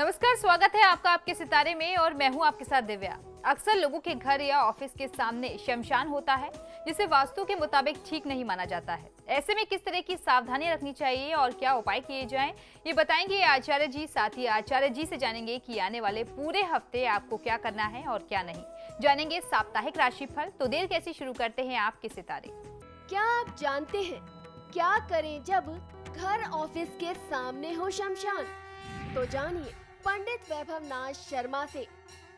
नमस्कार, स्वागत है आपका आपके सितारे में और मैं हूं आपके साथ दिव्या। अक्सर लोगों के घर या ऑफिस के सामने शमशान होता है जिसे वास्तु के मुताबिक ठीक नहीं माना जाता है। ऐसे में किस तरह की सावधानियां रखनी चाहिए और क्या उपाय किए जाएं, ये बताएंगे आचार्य जी। साथ ही आचार्य जी से जानेंगे कि आने वाले पूरे हफ्ते आपको क्या करना है और क्या नहीं। जानेंगे साप्ताहिक राशिफल। तो देर कैसी, शुरू करते हैं आपके सितारे। क्या आप जानते हैं क्या करें जब घर ऑफिस के सामने हो शमशान? तो जानिए पंडित वैभव नाथ शर्मा से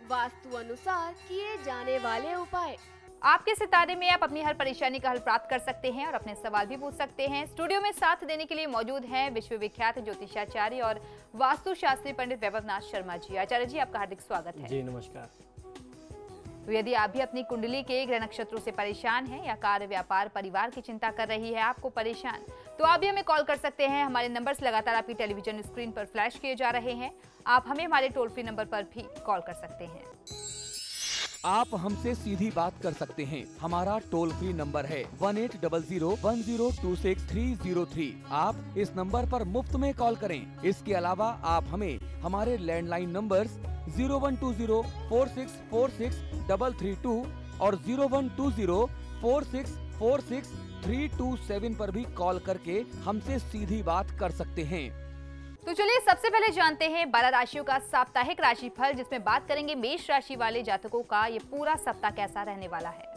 वास्तु अनुसार किए जाने वाले उपाय। आपके सितारे में आप अपनी हर परेशानी का हल प्राप्त कर सकते हैं और अपने सवाल भी पूछ सकते हैं। स्टूडियो में साथ देने के लिए मौजूद हैं विश्वविख्यात ज्योतिषाचार्य और वास्तु शास्त्री पंडित वैभव नाथ शर्मा जी। आचार्य जी, आपका हार्दिक स्वागत है। जी नमस्कार। तो यदि आप भी अपनी कुंडली के ग्रह नक्षत्रों से परेशान हैं या कार्य, व्यापार, परिवार की चिंता कर रही है आपको परेशान, तो आप भी हमें कॉल कर सकते हैं। हमारे नंबर्स लगातार आपकी टेलीविजन स्क्रीन पर फ्लैश किए जा रहे हैं। आप हमें हमारे टोल फ्री नंबर पर भी कॉल कर सकते हैं। आप हमसे सीधी बात कर सकते हैं। हमारा टोल फ्री नंबर है 180010263003। आप इस नंबर पर मुफ्त में कॉल करें। इसके अलावा आप हमें हमारे लैंडलाइन नंबर्स 012046463332 और 012046463327 पर भी कॉल करके हमसे सीधी बात कर सकते हैं। तो चलिए सबसे पहले जानते हैं 12 राशियों का साप्ताहिक राशिफल, जिसमें बात करेंगे मेष राशि वाले जातकों का ये पूरा सप्ताह कैसा रहने वाला है।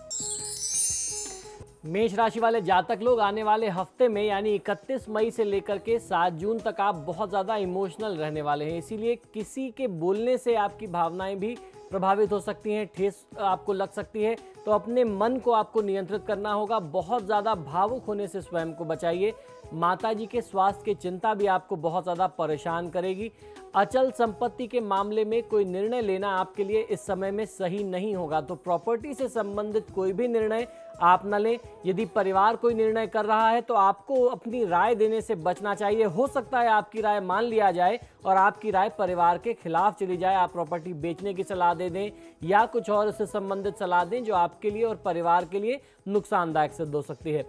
मेष राशि वाले जातक लोग आने वाले हफ्ते में यानी 31 मई से लेकर के 7 जून तक आप बहुत ज़्यादा इमोशनल रहने वाले हैं। इसीलिए किसी के बोलने से आपकी भावनाएं भी प्रभावित हो सकती हैं, ठेस आपको लग सकती है। तो अपने मन को आपको नियंत्रित करना होगा। बहुत ज़्यादा भावुक होने से स्वयं को बचाइए। माताजी के स्वास्थ्य की चिंता भी आपको बहुत ज़्यादा परेशान करेगी। अचल संपत्ति के मामले में कोई निर्णय लेना आपके लिए इस समय में सही नहीं होगा। तो प्रॉपर्टी से संबंधित कोई भी निर्णय आप न लें। यदि परिवार कोई निर्णय कर रहा है तो आपको अपनी राय देने से बचना चाहिए। हो सकता है आपकी राय मान लिया जाए और आपकी राय परिवार के खिलाफ चली जाए। आप प्रॉपर्टी बेचने की सलाह दे दें या कुछ और उससे संबंधित सलाह दें जो आपके लिए और परिवार के लिए नुकसानदायक सिद्ध हो सकती है।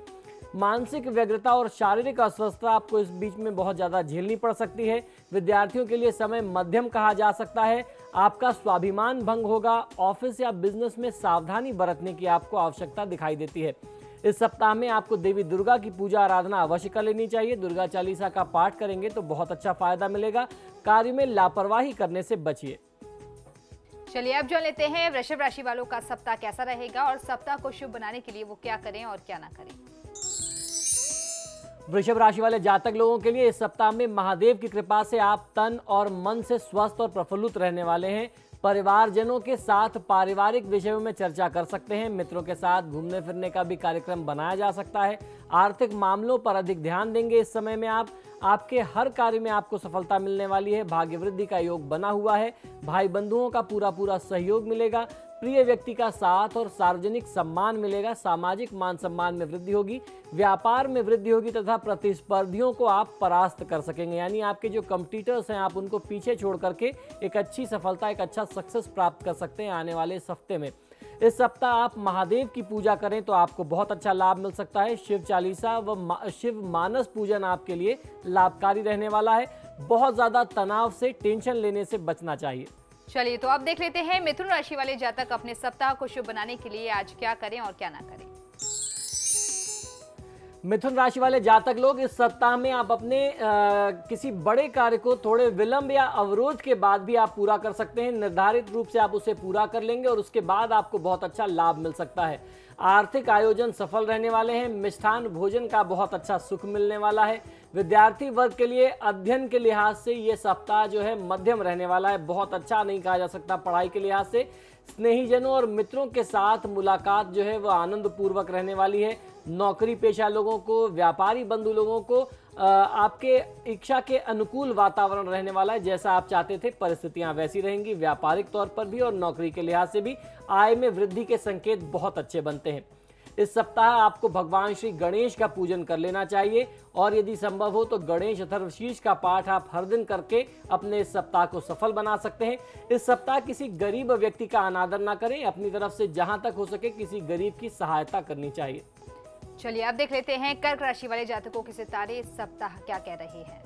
मानसिक व्यग्रता और शारीरिक अस्वस्थता आपको इस बीच में बहुत ज़्यादा झेलनी पड़ सकती है। विद्यार्थियों के लिए समय मध्यम कहा जा सकता है। आपका स्वाभिमान भंग होगा। ऑफिस या बिजनेस में सावधानी बरतने की आपको आवश्यकता दिखाई देती है। इस सप्ताह में आपको देवी दुर्गा की पूजा आराधना अवश्य कर लेनी चाहिए। दुर्गा चालीसा का पाठ करेंगे तो बहुत अच्छा फायदा मिलेगा। कार्य में लापरवाही करने से बचिए। चलिए अब जान लेते हैं वृषभ राशि वालों का सप्ताह कैसा रहेगा और सप्ताह को शुभ बनाने के लिए वो क्या करें और क्या ना करें। वृषभ राशि वाले जातक लोगों के लिए इस सप्ताह में महादेव की कृपा से आप तन और मन से स्वस्थ और प्रफुल्लित रहने वाले हैं। परिवारजनों के साथ पारिवारिक विषयों में चर्चा कर सकते हैं। मित्रों के साथ घूमने फिरने का भी कार्यक्रम बनाया जा सकता है। आर्थिक मामलों पर अधिक ध्यान देंगे इस समय में आप। आपके हर कार्य में आपको सफलता मिलने वाली है। भाग्य वृद्धि का योग बना हुआ है। भाई बंधुओं का पूरा सहयोग मिलेगा। प्रिय व्यक्ति का साथ और सार्वजनिक सम्मान मिलेगा। सामाजिक मान सम्मान में वृद्धि होगी। व्यापार में वृद्धि होगी तथा प्रतिस्पर्धियों को आप परास्त कर सकेंगे। यानी आपके जो कॉम्पिटिटर्स हैं आप उनको पीछे छोड़ करके एक अच्छी सफलता, एक अच्छा सक्सेस प्राप्त कर सकते हैं आने वाले इस हफ्ते में। इस सप्ताह आप महादेव की पूजा करें तो आपको बहुत अच्छा लाभ मिल सकता है। शिव चालीसा व शिव मानस पूजन आपके लिए लाभकारी रहने वाला है। बहुत ज़्यादा तनाव से, टेंशन लेने से बचना चाहिए। चलिए तो अब देख लेते हैं मिथुन राशि वाले जातक अपने सप्ताह को शुभ बनाने के लिए आज क्या करें और क्या ना करें। मिथुन राशि वाले जातक लोग इस सप्ताह में आप अपने किसी बड़े कार्य को थोड़े विलंब या अवरोध के बाद भी आप पूरा कर सकते हैं। निर्धारित रूप से आप उसे पूरा कर लेंगे और उसके बाद आपको बहुत अच्छा लाभ मिल सकता है। आर्थिक आयोजन सफल रहने वाले हैं। मिष्ठान भोजन का बहुत अच्छा सुख मिलने वाला है। विद्यार्थी वर्ग के लिए अध्ययन के लिहाज से ये सप्ताह जो है मध्यम रहने वाला है। बहुत अच्छा नहीं कहा जा सकता पढ़ाई के लिहाज से। स्नेहीजनों और मित्रों के साथ मुलाकात जो है वह आनंद पूर्वक रहने वाली है। नौकरी पेशा लोगों को, व्यापारी बंधु लोगों को आपके इच्छा के अनुकूल वातावरण रहने वाला है। जैसा आप चाहते थे परिस्थितियां वैसी रहेंगी। व्यापारिक तौर पर भी और नौकरी के लिहाज से भी आय में वृद्धि के संकेत बहुत अच्छे बनते हैं। इस सप्ताह आपको भगवान श्री गणेश का पूजन कर लेना चाहिए और यदि संभव हो तो गणेश अथर्वशीर्ष का पाठ आप हर दिन करके अपने इस सप्ताह को सफल बना सकते हैं। इस सप्ताह किसी गरीब व्यक्ति का अनादर ना करें। अपनी तरफ से जहां तक हो सके किसी गरीब की सहायता करनी चाहिए। चलिए अब देख लेते हैं कर्क राशि वाले जातकों के सितारे इस सप्ताह क्या कह रहे हैं।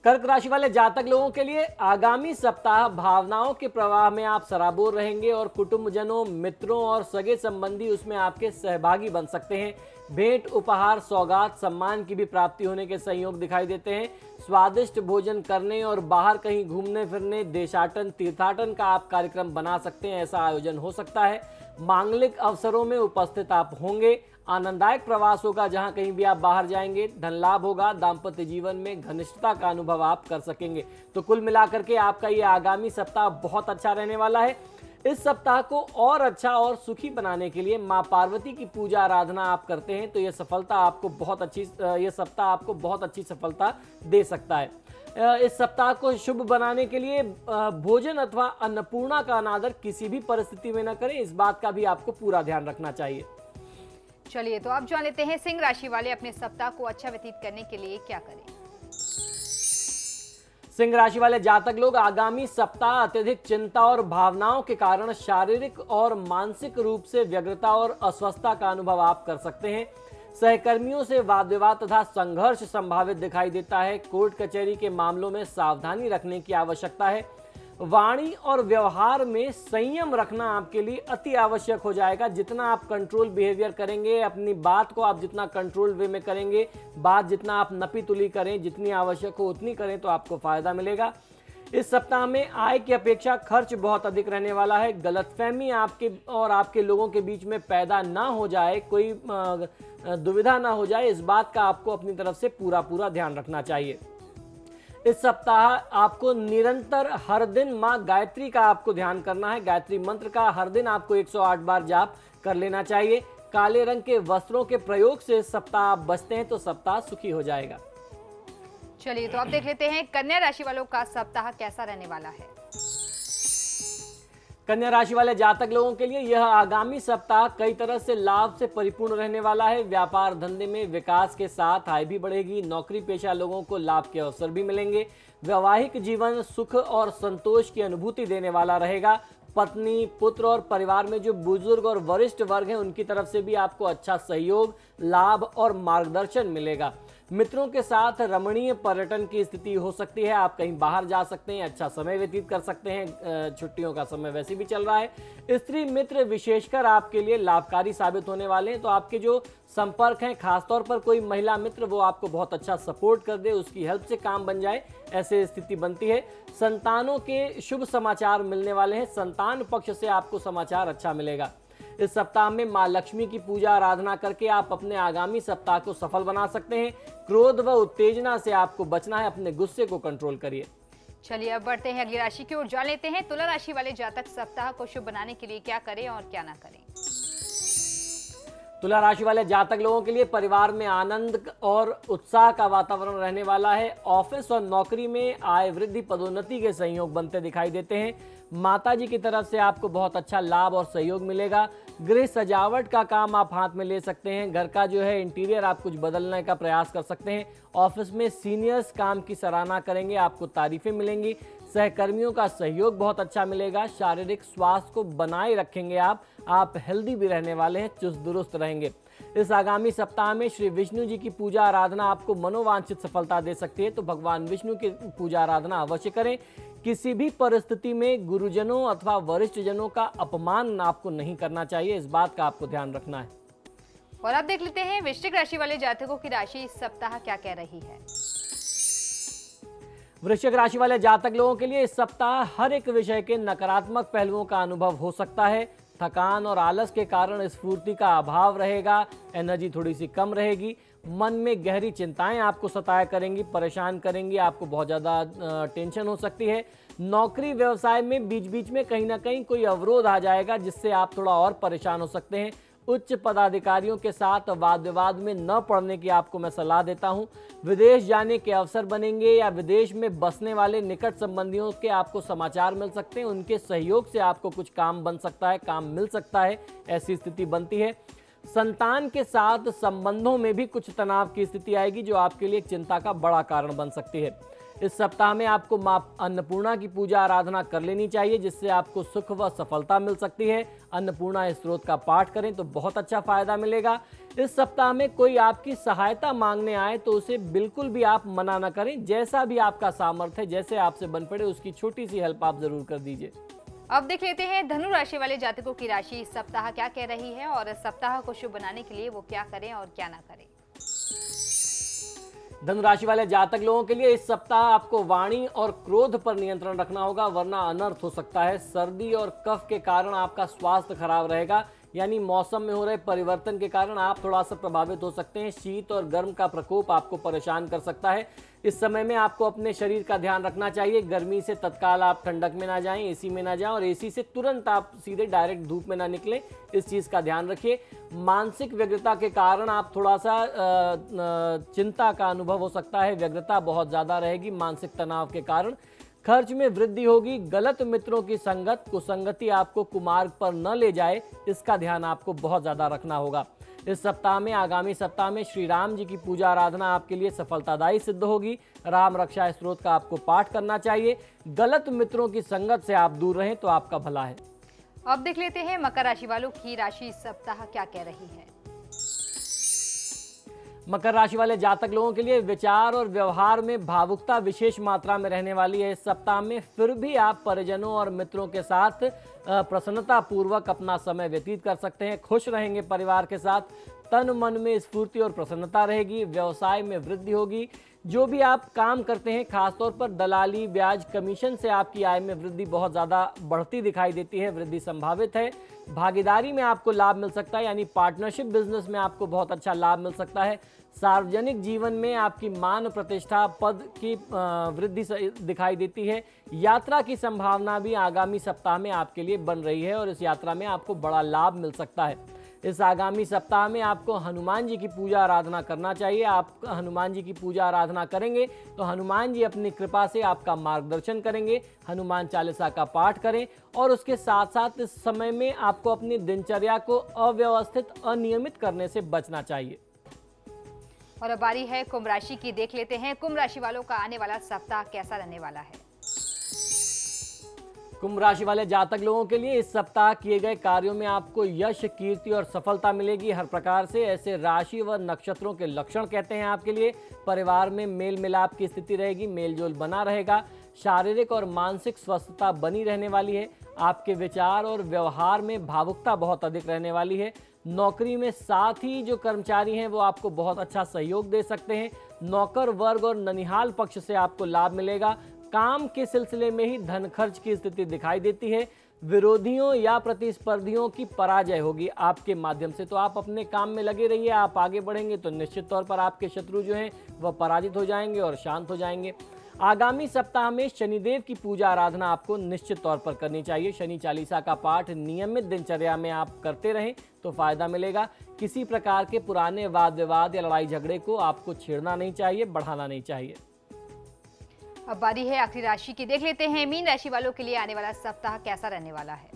कर्क राशि वाले जातक लोगों के लिए आगामी सप्ताह भावनाओं के प्रवाह में आप सराबोर रहेंगे और कुटुंबजनों, मित्रों और सगे संबंधी उसमें आपके सहभागी बन सकते हैं। भेंट, उपहार, सौगात, सम्मान की भी प्राप्ति होने के संयोग दिखाई देते हैं। स्वादिष्ट भोजन करने और बाहर कहीं घूमने फिरने, देशाटन, तीर्थाटन का आप कार्यक्रम बना सकते हैं, ऐसा आयोजन हो सकता है। मांगलिक अवसरों में उपस्थित आप होंगे। आनंददायक प्रवास होगा जहां कहीं भी आप बाहर जाएंगे। धन लाभ होगा। दाम्पत्य जीवन में घनिष्ठता का अनुभव आप कर सकेंगे। तो कुल मिलाकर के आपका ये आगामी सप्ताह बहुत अच्छा रहने वाला है। इस सप्ताह को और अच्छा और सुखी बनाने के लिए मां पार्वती की पूजा आराधना आप करते हैं तो ये सप्ताह आपको बहुत अच्छी सफलता दे सकता है। इस सप्ताह को शुभ बनाने के लिए भोजन अथवा अन्नपूर्णा का अनादर किसी भी परिस्थिति में न करें, इस बात का भी आपको पूरा ध्यान रखना चाहिए। चलिए तो आप जान लेते हैं सिंह राशि वाले अपने सप्ताह को अच्छा व्यतीत करने के लिए क्या करें। सिंह राशि वाले जातक लोग आगामी सप्ताह अत्यधिक चिंता और भावनाओं के कारण शारीरिक और मानसिक रूप से व्यग्रता और अस्वस्थता का अनुभव आप कर सकते हैं। सहकर्मियों से वाद विवाद तथा संघर्ष संभावित दिखाई देता है। कोर्ट कचहरी के मामलों में सावधानी रखने की आवश्यकता है। वाणी और व्यवहार में संयम रखना आपके लिए अति आवश्यक हो जाएगा। जितना आप कंट्रोल बिहेवियर करेंगे, अपनी बात को आप जितना कंट्रोल वे में करेंगे, बात जितना आप नपी तुली करें, जितनी आवश्यक हो उतनी करें तो आपको फायदा मिलेगा। इस सप्ताह में आय की अपेक्षा खर्च बहुत अधिक रहने वाला है। गलतफहमी आपके लोगों के बीच में पैदा ना हो जाए, कोई दुविधा ना हो जाए, इस बात का आपको अपनी तरफ से पूरा ध्यान रखना चाहिए। इस सप्ताह आपको निरंतर हर दिन मां गायत्री का आपको ध्यान करना है। गायत्री मंत्र का हर दिन आपको 108 बार जाप कर लेना चाहिए। काले रंग के वस्त्रों के प्रयोग से इस सप्ताह आप बचते हैं तो सप्ताह सुखी हो जाएगा। चलिए तो आप देख लेते हैं कन्या राशि वालों का सप्ताह कैसा रहने वाला है। कन्या राशि वाले जातक लोगों के लिए यह आगामी सप्ताह कई तरह से लाभ से परिपूर्ण रहने वाला है। व्यापार धंधे में विकास के साथ आय भी बढ़ेगी। नौकरी पेशा लोगों को लाभ के अवसर भी मिलेंगे। वैवाहिक जीवन सुख और संतोष की अनुभूति देने वाला रहेगा। पत्नी, पुत्र और परिवार में जो बुजुर्ग और वरिष्ठ वर्ग हैं उनकी तरफ से भी आपको अच्छा सहयोग, लाभ और मार्गदर्शन मिलेगा। मित्रों के साथ रमणीय पर्यटन की स्थिति हो सकती है। आप कहीं बाहर जा सकते हैं, अच्छा समय व्यतीत कर सकते हैं। छुट्टियों का समय वैसे भी चल रहा है। स्त्री मित्र विशेषकर आपके लिए लाभकारी साबित होने वाले हैं। तो आपके जो संपर्क हैं, खासतौर पर कोई महिला मित्र, वो आपको बहुत अच्छा सपोर्ट कर दे, उसकी हेल्प से काम बन जाए, ऐसे स्थिति बनती है। संतानों के शुभ समाचार मिलने वाले हैं। संतान पक्ष से आपको समाचार अच्छा मिलेगा। इस सप्ताह में मां लक्ष्मी की पूजा आराधना करके आप अपने आगामी सप्ताह को सफल बना सकते हैं। क्रोध व उत्तेजना से आपको बचना है। अपने गुस्से को कंट्रोल करिए। चलिए अब बढ़ते हैं अगली राशि की ओर। जान लेते हैं तुला राशि वाले जातक सप्ताह को शुभ बनाने के लिए क्या करें और क्या ना करें। तुला राशि वाले जातक लोगों के लिए परिवार में आनंद और उत्साह का वातावरण रहने वाला है। ऑफिस और नौकरी में आय वृद्धि, पदोन्नति के संयोग बनते दिखाई देते हैं। माताजी की तरफ से आपको बहुत अच्छा लाभ और सहयोग मिलेगा। गृह सजावट का काम आप हाथ में ले सकते हैं। घर का जो है इंटीरियर आप कुछ बदलने का प्रयास कर सकते हैं। ऑफिस में सीनियर्स काम की सराहना करेंगे, आपको तारीफें मिलेंगी। सहकर्मियों का सहयोग बहुत अच्छा मिलेगा। शारीरिक स्वास्थ्य को बनाए रखेंगे आप हेल्दी भी रहने वाले हैं, चुस्त दुरुस्त रहेंगे। इस आगामी सप्ताह में श्री विष्णु जी की पूजा आराधना आपको मनोवांछित सफलता दे सकती है। तो भगवान विष्णु की पूजा आराधना अवश्य करें। किसी भी परिस्थिति में गुरुजनों अथवा वरिष्ठ जनों का अपमान आपको नहीं करना चाहिए, इस बात का आपको ध्यान रखना है। और अब देख लेते हैं वृश्चिक राशि वाले जातकों की राशि इस सप्ताह क्या कह रही है। वृश्चिक राशि वाले जातक लोगों के लिए इस सप्ताह हर एक विषय के नकारात्मक पहलुओं का अनुभव हो सकता है। थकान और आलस के कारण स्फूर्ति का अभाव रहेगा। एनर्जी थोड़ी सी कम रहेगी। मन में गहरी चिंताएं आपको सताया करेंगी, परेशान करेंगी। आपको बहुत ज़्यादा टेंशन हो सकती है। नौकरी व्यवसाय में बीच बीच में कहीं ना कहीं कोई अवरोध आ जाएगा जिससे आप थोड़ा और परेशान हो सकते हैं। उच्च पदाधिकारियों के साथ वाद विवाद में न पड़ने की आपको मैं सलाह देता हूं। विदेश जाने के अवसर बनेंगे या विदेश में बसने वाले निकट संबंधियों के आपको समाचार मिल सकते हैं। उनके सहयोग से आपको कुछ काम बन सकता है, काम मिल सकता है, ऐसी स्थिति बनती है। संतान के साथ संबंधों में भी कुछ तनाव की स्थिति आएगी जो आपके लिए चिंता का बड़ा कारण बन सकती है। इस सप्ताह में आपको मां अन्नपूर्णा की पूजा आराधना कर लेनी चाहिए, जिससे आपको सुख व सफलता मिल सकती है। अन्नपूर्णा स्तोत्र का पाठ करें तो बहुत अच्छा फायदा मिलेगा। इस सप्ताह में कोई आपकी सहायता मांगने आए तो उसे बिल्कुल भी आप मना न करें। जैसा भी आपका सामर्थ्य है, जैसे आपसे बन पड़े, उसकी छोटी सी हेल्प आप जरूर कर दीजिए। अब देख लेते हैं धनु राशि वाले जातकों की राशि इस सप्ताह क्या कह रही है और इस सप्ताह को शुभ बनाने के लिए वो क्या करें और क्या ना करें। धनु राशि वाले जातक लोगों के लिए इस सप्ताह आपको वाणी और क्रोध पर नियंत्रण रखना होगा, वरना अनर्थ हो सकता है। सर्दी और कफ के कारण आपका स्वास्थ्य खराब रहेगा, यानी मौसम में हो रहे परिवर्तन के कारण आप थोड़ा सा प्रभावित हो सकते हैं। शीत और गर्म का प्रकोप आपको परेशान कर सकता है। इस समय में आपको अपने शरीर का ध्यान रखना चाहिए। गर्मी से तत्काल आप ठंडक में ना जाएं, एसी में ना जाएं और एसी से तुरंत आप सीधे डायरेक्ट धूप में ना निकलें, इस चीज़ का ध्यान रखिए। मानसिक व्यग्रता के कारण आप थोड़ा सा चिंता का अनुभव हो सकता है। व्यग्रता बहुत ज़्यादा रहेगी मानसिक तनाव के कारण। खर्च में वृद्धि होगी। गलत मित्रों की संगत कुसंगति आपको कुमार्ग पर न ले जाए, इसका ध्यान आपको बहुत ज़्यादा रखना होगा। इस सप्ताह में, आगामी सप्ताह में श्री राम जी की पूजा आराधना आपके लिए सफलतादायी सिद्ध होगी। राम रक्षा स्तोत्र का आपको पाठ करना चाहिए। गलत मित्रों की संगत से आप दूर रहें तो आपका भला है। अब देख लेते हैं मकर राशि वालों की राशि इस सप्ताह क्या कह रही है। मकर राशि वाले जातक लोगों के लिए विचार और व्यवहार में भावुकता विशेष मात्रा में रहने वाली है। इस सप्ताह में फिर भी आप परिजनों और मित्रों के साथ प्रसन्नता पूर्वक अपना समय व्यतीत कर सकते हैं। खुश रहेंगे परिवार के साथ। तन मन में स्फूर्ति और प्रसन्नता रहेगी। व्यवसाय में वृद्धि होगी। जो भी आप काम करते हैं, खासतौर पर दलाली, ब्याज, कमीशन से आपकी आय में वृद्धि बहुत ज़्यादा बढ़ती दिखाई देती है। वृद्धि संभावित है। भागीदारी में आपको लाभ मिल सकता है, यानी पार्टनरशिप बिजनेस में आपको बहुत अच्छा लाभ मिल सकता है। सार्वजनिक जीवन में आपकी मान प्रतिष्ठा, पद की वृद्धि दिखाई देती है। यात्रा की संभावना भी आगामी सप्ताह में आपके लिए बन रही है और इस यात्रा में आपको बड़ा लाभ मिल सकता है। इस आगामी सप्ताह में आपको हनुमान जी की पूजा आराधना करना चाहिए। आप हनुमान जी की पूजा आराधना करेंगे तो हनुमान जी अपनी कृपा से आपका मार्गदर्शन करेंगे। हनुमान चालीसा का पाठ करें और उसके साथ साथ इस समय में आपको अपनी दिनचर्या को अव्यवस्थित, अनियमित करने से बचना चाहिए। और अब बारी है कुंभ राशि की। देख लेते हैं कुंभ राशि वालों का आने वाला सप्ताह कैसा रहने वाला है। कुंभ राशि वाले जातक लोगों के लिए इस सप्ताह किए गए कार्यों में आपको यश, कीर्ति और सफलता मिलेगी हर प्रकार से। ऐसे राशि व नक्षत्रों के लक्षण कहते हैं आपके लिए। परिवार में मेल मिलाप की स्थिति रहेगी, मेलजोल बना रहेगा। शारीरिक और मानसिक स्वस्थता बनी रहने वाली है। आपके विचार और व्यवहार में भावुकता बहुत अधिक रहने वाली है। नौकरी में साथी जो कर्मचारी हैं वो आपको बहुत अच्छा सहयोग दे सकते हैं। नौकर वर्ग और ननिहाल पक्ष से आपको लाभ मिलेगा। काम के सिलसिले में ही धन खर्च की स्थिति दिखाई देती है। विरोधियों या प्रतिस्पर्धियों की पराजय होगी आपके माध्यम से, तो आप अपने काम में लगे रहिए। आप आगे बढ़ेंगे तो निश्चित तौर पर आपके शत्रु जो हैं वह पराजित हो जाएंगे और शांत हो जाएंगे। आगामी सप्ताह में शनिदेव की पूजा आराधना आपको निश्चित तौर पर करनी चाहिए। शनि चालीसा का पाठ नियमित दिनचर्या में आप करते रहें तो फायदा मिलेगा। किसी प्रकार के पुराने वाद विवाद या लड़ाई झगड़े को आपको छेड़ना नहीं चाहिए, बढ़ाना नहीं चाहिए। अब बारी है आखिरी राशि की। देख लेते हैं मीन राशि वालों के लिए आने वाला सप्ताह कैसा रहने वाला है।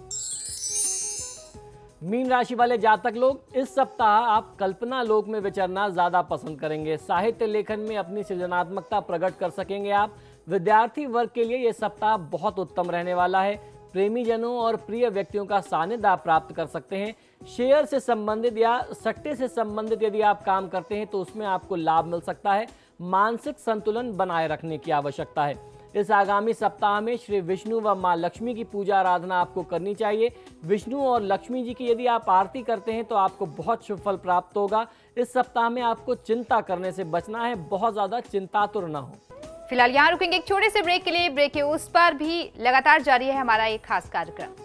मीन राशि वाले जातक लोग, इस सप्ताह आप कल्पना लोक में विचरना ज्यादा पसंद करेंगे। साहित्य लेखन में अपनी सृजनात्मकता प्रकट कर सकेंगे आप। विद्यार्थी वर्ग के लिए यह सप्ताह बहुत उत्तम रहने वाला है। प्रेमी जनों और प्रिय व्यक्तियों का सानिध्य आप प्राप्त कर सकते हैं। शेयर से संबंधित या सट्टे से संबंधित यदि आप काम करते हैं तो उसमें आपको लाभ मिल सकता है। मानसिक संतुलन बनाए रखने की आवश्यकता है। इस आगामी सप्ताह में श्री विष्णु व मां लक्ष्मी की पूजा आराधना आपको करनी चाहिए। विष्णु और लक्ष्मी जी की यदि आप आरती करते हैं तो आपको बहुत शुभ फल प्राप्त होगा। इस सप्ताह में आपको चिंता करने से बचना है, बहुत ज्यादा चिंतातुर न हो। फिलहाल यहाँ रुकेंगे एक छोटे से ब्रेक के लिए। ब्रेक के उस पर भी लगातार जारी है हमारा एक खास कार्यक्रम।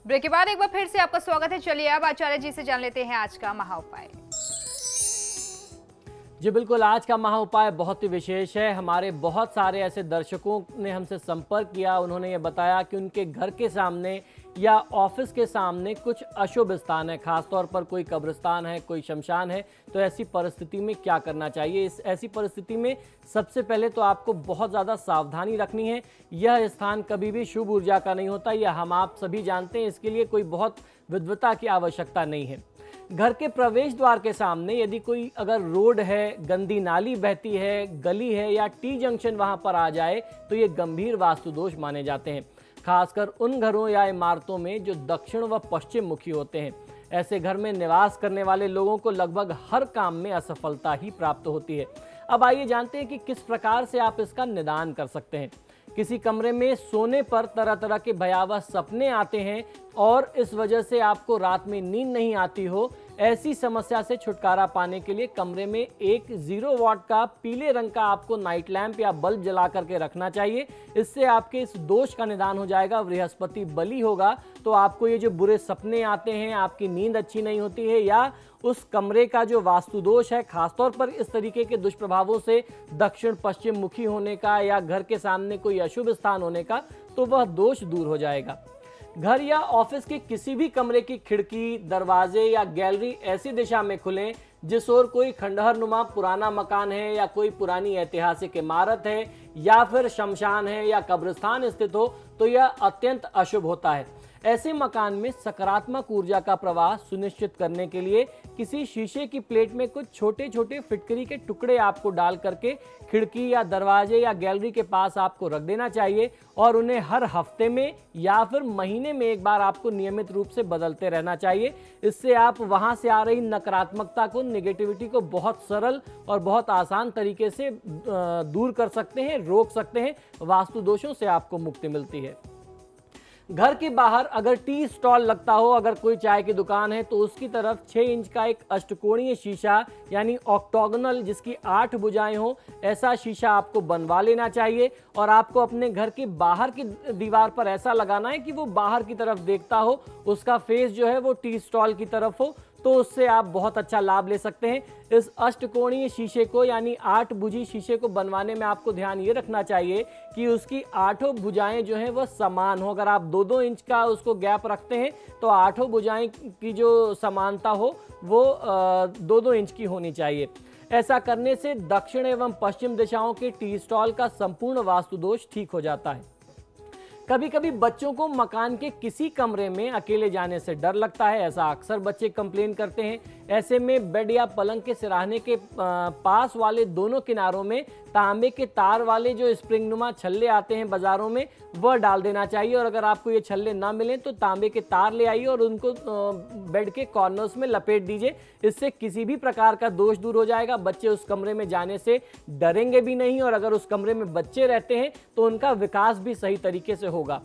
ब्रेक के बाद एक बार फिर से आपका स्वागत है। चलिए अब आचार्य जी से जान लेते हैं आज का महा उपाय। जी बिल्कुल, आज का महा उपाय बहुत ही विशेष है। हमारे बहुत सारे ऐसे दर्शकों ने हमसे संपर्क किया, उन्होंने ये बताया कि उनके घर के सामने या ऑफिस के सामने कुछ अशुभ स्थान है, खासतौर पर कोई कब्रिस्तान है, कोई शमशान है, तो ऐसी परिस्थिति में क्या करना चाहिए? इस ऐसी परिस्थिति में सबसे पहले तो आपको बहुत ज़्यादा सावधानी रखनी है। यह स्थान कभी भी शुभ ऊर्जा का नहीं होता, यह हम आप सभी जानते हैं। इसके लिए कोई बहुत विद्वता की आवश्यकता नहीं है। घर के प्रवेश द्वार के सामने यदि कोई अगर रोड है, गंदी नाली बहती है, गली है या टी जंक्शन वहां पर आ जाए तो ये गंभीर वास्तु दोष माने जाते हैं, खासकर उन घरों या इमारतों में जो दक्षिण व पश्चिम मुखी होते हैं। ऐसे घर में निवास करने वाले लोगों को लगभग हर काम में असफलता ही प्राप्त होती है। अब आइए जानते हैं कि किस प्रकार से आप इसका निदान कर सकते हैं। किसी कमरे में सोने पर तरह तरह के भयावह सपने आते हैं और इस वजह से आपको रात में नींद नहीं आती हो, ऐसी समस्या से छुटकारा पाने के लिए कमरे में एक 0 वाट का पीले रंग का आपको नाइट लैंप या बल्ब जला करके रखना चाहिए। इससे आपके इस दोष का निदान हो जाएगा। बृहस्पति बली होगा तो आपको ये जो बुरे सपने आते हैं, आपकी नींद अच्छी नहीं होती है या उस कमरे का जो वास्तु दोष है, खासतौर पर इस तरीके के दुष्प्रभावों से दक्षिण पश्चिम मुखी होने का या घर के सामने कोई अशुभ स्थान होने का, तो वह दोष दूर हो जाएगा। घर या ऑफिस के किसी भी कमरे की खिड़की, दरवाजे या गैलरी ऐसी दिशा में खुलें जिस ओर कोई खंडहर नुमा पुराना मकान है या कोई पुरानी ऐतिहासिक इमारत है या फिर शमशान है या कब्रिस्तान स्थित हो, तो यह अत्यंत अशुभ होता है। ऐसे मकान में सकारात्मक ऊर्जा का प्रवाह सुनिश्चित करने के लिए किसी शीशे की प्लेट में कुछ छोटे छोटे फिटकरी के टुकड़े आपको डाल करके खिड़की या दरवाजे या गैलरी के पास आपको रख देना चाहिए और उन्हें हर हफ्ते में या फिर महीने में एक बार आपको नियमित रूप से बदलते रहना चाहिए। इससे आप वहां से आ रही नकारात्मकता को, नेगेटिविटी को बहुत सरल और बहुत आसान तरीके से दूर कर सकते हैं, रोक सकते हैं। वास्तु दोषों से आपको मुक्ति मिलती है। घर के बाहर अगर टी स्टॉल लगता हो, अगर कोई चाय की दुकान है, तो उसकी तरफ 6 इंच का एक अष्टकोणीय शीशा यानी ऑक्टोगोनल जिसकी 8 भुजाएं हो, ऐसा शीशा आपको बनवा लेना चाहिए और आपको अपने घर के बाहर की दीवार पर ऐसा लगाना है कि वो बाहर की तरफ देखता हो, उसका फेस जो है वो टी स्टॉल की तरफ हो, तो उससे आप बहुत अच्छा लाभ ले सकते हैं। इस अष्टकोणीय शीशे को यानी 8 भुजी शीशे को बनवाने में आपको ध्यान ये रखना चाहिए कि उसकी 8 भुजाएं जो हैं वह समान हो। अगर आप 2-2 इंच का उसको गैप रखते हैं तो 8 भुजाएं की जो समानता हो वो 2-2 इंच की होनी चाहिए। ऐसा करने से दक्षिण एवं पश्चिम दिशाओं के टी स्टॉल का संपूर्ण वास्तु दोष ठीक हो जाता है। कभी कभी बच्चों को मकान के किसी कमरे में अकेले जाने से डर लगता है, ऐसा अक्सर बच्चे कंप्लेन करते हैं। ऐसे में बेड या पलंग के सिरहाने के पास वाले दोनों किनारों में तांबे के तार वाले जो स्प्रिंग नुमा छल्ले आते हैं बाजारों में, वह डाल देना चाहिए और अगर आपको ये छल्ले ना मिलें तो तांबे के तार ले आइए और उनको बेड के कॉर्नर्स में लपेट दीजिए। इससे किसी भी प्रकार का दोष दूर हो जाएगा। बच्चे उस कमरे में जाने से डरेंगे भी नहीं और अगर उस कमरे में बच्चे रहते हैं तो उनका विकास भी सही तरीके से होगा।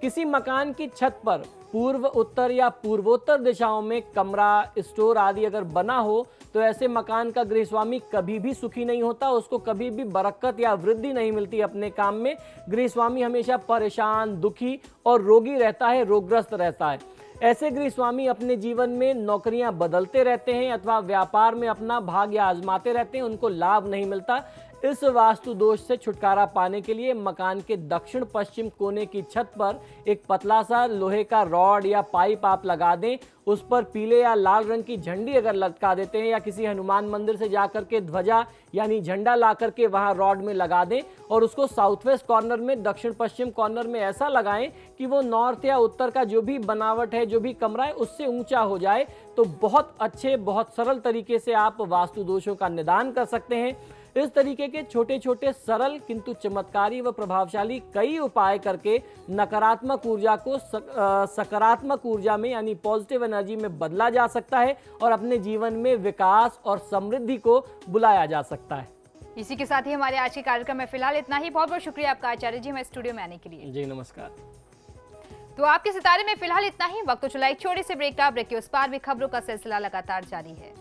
किसी मकान की छत पर पूर्व, उत्तर या पूर्वोत्तर दिशाओं में कमरा, स्टोर आदि अगर बना हो तो ऐसे मकान का गृहस्वामी कभी भी सुखी नहीं होता, उसको कभी भी बरकत या वृद्धि नहीं मिलती अपने काम में। गृहस्वामी हमेशा परेशान, दुखी और रोगी रहता है, रोगग्रस्त रहता है। ऐसे गृहस्वामी अपने जीवन में नौकरियां बदलते रहते हैं अथवा व्यापार में अपना भाग्य आजमाते रहते हैं, उनको लाभ नहीं मिलता। इस वास्तु दोष से छुटकारा पाने के लिए मकान के दक्षिण पश्चिम कोने की छत पर एक पतला सा लोहे का रॉड या पाइप आप लगा दें। उस पर पीले या लाल रंग की झंडी अगर लटका देते हैं या किसी हनुमान मंदिर से जाकर के ध्वजा यानी झंडा ला करके वहां रॉड में लगा दें और उसको साउथ वेस्ट कॉर्नर में, दक्षिण पश्चिम कॉर्नर में ऐसा लगाएं कि वो नॉर्थ या उत्तर का जो भी बनावट है, जो भी कमरा है, उससे ऊंचा हो जाए। तो बहुत अच्छे, बहुत सरल तरीके से आप वास्तु दोषों का निदान कर सकते हैं। इस तरीके के छोटे छोटे सरल किंतु चमत्कारी व प्रभावशाली कई उपाय करके नकारात्मक ऊर्जा को सकारात्मक ऊर्जा में यानी पॉजिटिव एनर्जी में बदला जा सकता है और अपने जीवन में विकास और समृद्धि को बुलाया जा सकता है। इसी के साथ ही हमारे आज के कार्यक्रम में फिलहाल इतना ही। बहुत बहुत शुक्रिया आपका आचार्य जी हमारे स्टूडियो में आने के लिए। जी नमस्कार। तो आपके सितारे में फिलहाल इतना ही। वक्त तो चला एक छोटे से ब्रेक का। ब्रेक के उस पार भी खबरों का सिलसिला लगातार जारी है।